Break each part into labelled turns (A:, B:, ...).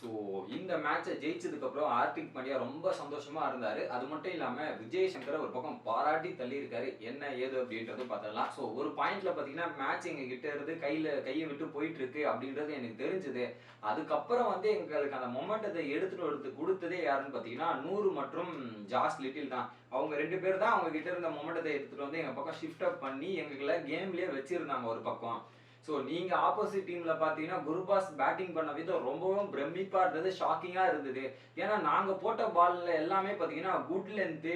A: So இந்த மேட்சை ஜெயிச்சதுக்கப்புறம் ஹார்திக் பாண்டியா ரொம்ப சந்தோஷமா இருந்தாரு. அது மட்டும் இல்லாம விஜய் சங்கரை ஒரு பக்கம் பாராட்டி தள்ளியிருக்காரு. என்ன ஏது அப்படின்றது பார்த்துடலாம். ஸோ ஒரு பாயிண்ட்ல பார்த்தீங்கன்னா மேட்ச் எங்க கிட்ட இருந்து கையை விட்டு போயிட்டு இருக்கு அப்படின்றது எனக்கு தெரிஞ்சது. அதுக்கப்புறம் வந்து எங்களுக்கு அந்த மொமெண்டத்தை எடுத்துட்டு வந்து கொடுத்ததே யாருன்னு பார்த்தீங்கன்னா 100 மற்றும் ஜாஸ் லிட்டில் தான். அவங்க 2 பேர் தான் அவங்க கிட்ட இருந்த மொமெண்டத்தை எடுத்துட்டு வந்து எங்க பக்கம் ஷிஃப்ட் அப் பண்ணி எங்களை கேம்லயே வச்சிருந்தாங்க ஒரு பக்கம். ஸோ நீங்க ஆப்போசிட் டீம்ல பாத்தீங்கன்னா குருபாஸ் பேட்டிங் பண்ண விதம் ரொம்பவும் பிரமிப்பா இருந்தது, ஷாக்கிங்கா இருந்தது. ஏன்னா நாங்க போட்ட பால்ல எல்லாமே பாத்தீங்கன்னா குட் லென்த்,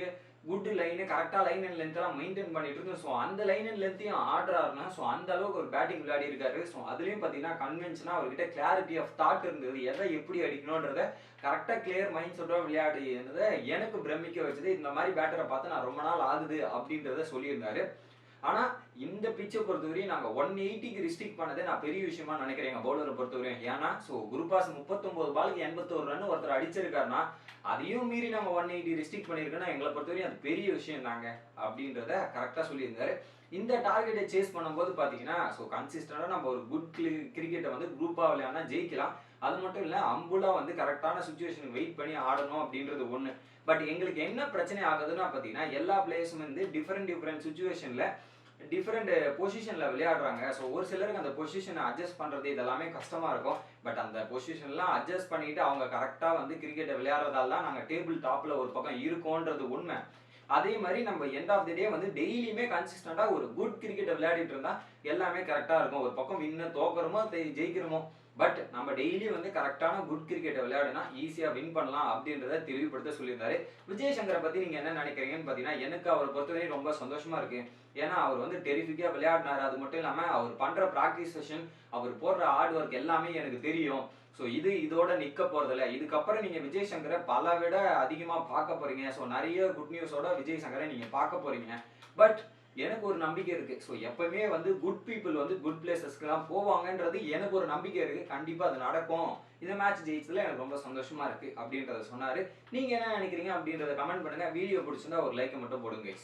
A: குட் லைன், கரெக்டா லைன் அண்ட் லென்த் எல்லாம் மெயின்டைன் பண்ணிட்டு இருந்தோம். ஸோ அந்த லைன் அண்ட் லென்த்தையும் ஆடுறாருன்னா ஸோ அந்த அளவுக்கு ஒரு பேட்டிங் விளையாடி இருக்காரு. ஸோ அதுலயும் பாத்தீங்கன்னா கன்வென்ஷனா அவர்கிட்ட கிளாரிட்டி ஆஃப் தாட் இருந்தது. எதை எப்படி அடிக்கணும்ன்றத கரெக்டா கிளியர் மைண்ட் செட்டோட விளையாடினதை எனக்கு பிரமிக்க வச்சது. இந்த மாதிரி பேட்டரை பார்த்து நான் ரொம்ப நாள் ஆகுது அப்படின்றத சொல்லியிருந்தாரு. ஆனா இந்த பிச்சை பொறுத்தவரையும் நாங்க 180க்கு ரிஸ்ட்ரிக்ட் பண்ணதே நான் பெரிய விஷயமா நினைக்கிறேன் எங்க பவுலரை பொறுத்தவரையும். ஏன்னா குருபாஸ் 39 பாலுக்கு 81 ரன் ஒருத்தர் அடிச்சிருக்காருன்னா அதையும் மீறி நாங்க 180 ரிஸ்ட்ரிக்ட் பண்ணிருக்கோம்னா எங்களை பொறுத்தவரையும் அது பெரிய விஷயம் தாங்க அப்படின்றத கரெக்டா சொல்லியிருந்தாரு. இந்த டார்கெட்டை சேஸ் பண்ணும்போது பாத்தீங்கன்னா கன்சிஸ்டண்டா நம்ம ஒரு குட் கிரிக்கெட்டை வந்து குரூப்பா விளையாடினா ஜெயிக்கலாம். அது மட்டும் இல்ல அம்புலா வந்து கரெக்டான சுச்சுவேஷனுக்கு வெயிட் பண்ணி ஆடணும் அப்படின்றது ஒண்ணு. பட் எங்களுக்கு என்ன பிரச்சனை ஆகுதுன்னா பாத்தீங்கன்னா எல்லா பிளேயர்ஸும் வந்து டிஃபரெண்ட் சுச்சுவேஷன்ல டிஃபரெண்ட் பொசிஷன்ல விளையாடுறாங்க. ஸோ ஒரு சிலருக்கு அந்த பொசிஷனை அட்ஜஸ்ட் பண்றது இதெல்லாமே கஷ்டமா இருக்கும். பட் அந்த பொசிஷன்லாம் அட்ஜஸ்ட் பண்ணிட்டு அவங்க கரெக்டா வந்து கிரிக்கெட்டை விளையாடுறதால தான் நாங்க டேபிள் டாப்ல ஒரு பக்கம் இருக்கோன்றது உண்மை. அதே மாதிரி நம்ம எண்ட் ஆஃப் தி டே வந்து டெய்லியுமே கன்சிஸ்டண்டா ஒரு குட் கிரிக்கெட்டை விளையாடிட்டு இருந்தா எல்லாமே கரெக்டா இருக்கும். ஒரு பக்கம் வின்ன தோக்குறோமோ ஜெயிக்கிறோமோ பட் நம்ம டெய்லி வந்து கரெக்டான குட் கிரிக்கெட்டை விளையாடினா ஈஸியா வின் பண்ணலாம் அப்படின்றத தெளிவுபடுத்த சொல்லியிருந்தாரு. விஜய் சங்கரை பத்தி நீங்க என்ன நினைக்கிறீங்கன்னு பாத்தீங்கன்னா எனக்கு அவரை பொறுத்தவரை ரொம்ப சந்தோஷமா இருக்கு. ஏன்னா அவர் வந்து டெரிஃபிக்கா விளையாடினாரு. அது மட்டும் இல்லாம அவர் பண்ற பிராக்டிஸ் செஷன், அவர் போடுற ஹார்ட் ஒர்க் எல்லாமே எனக்கு தெரியும். ஸோ இதோட நிக்க போறதில்ல. இதுக்கப்புறம் நீங்க விஜய் சங்கரை பல விட அதிகமா பார்க்க போறீங்க. ஸோ நிறைய குட் நியூஸோட விஜய் சங்கரை நீங்க பார்க்க போறீங்க. பட் எனக்கு ஒரு நம்பிக்கை இருக்கு. ஸோ எப்பவுமே வந்து குட் பீப்புள் வந்து குட் பிளேசஸ்க்கு தான் போவாங்கன்றது எனக்கு ஒரு நம்பிக்கை இருக்கு. கண்டிப்பா அது நடக்கும். இந்த மேட்ச் ஜெயிச்சதுல எனக்கு ரொம்ப சந்தோஷமா இருக்கு அப்படின்றத சொன்னாரு. நீங்க என்ன நினைக்கிறீங்க அப்படின்றத கமெண்ட் பண்ணுங்க. வீடியோ பிடிச்சிருந்தா ஒரு லைக் மட்டும் போடுங்க.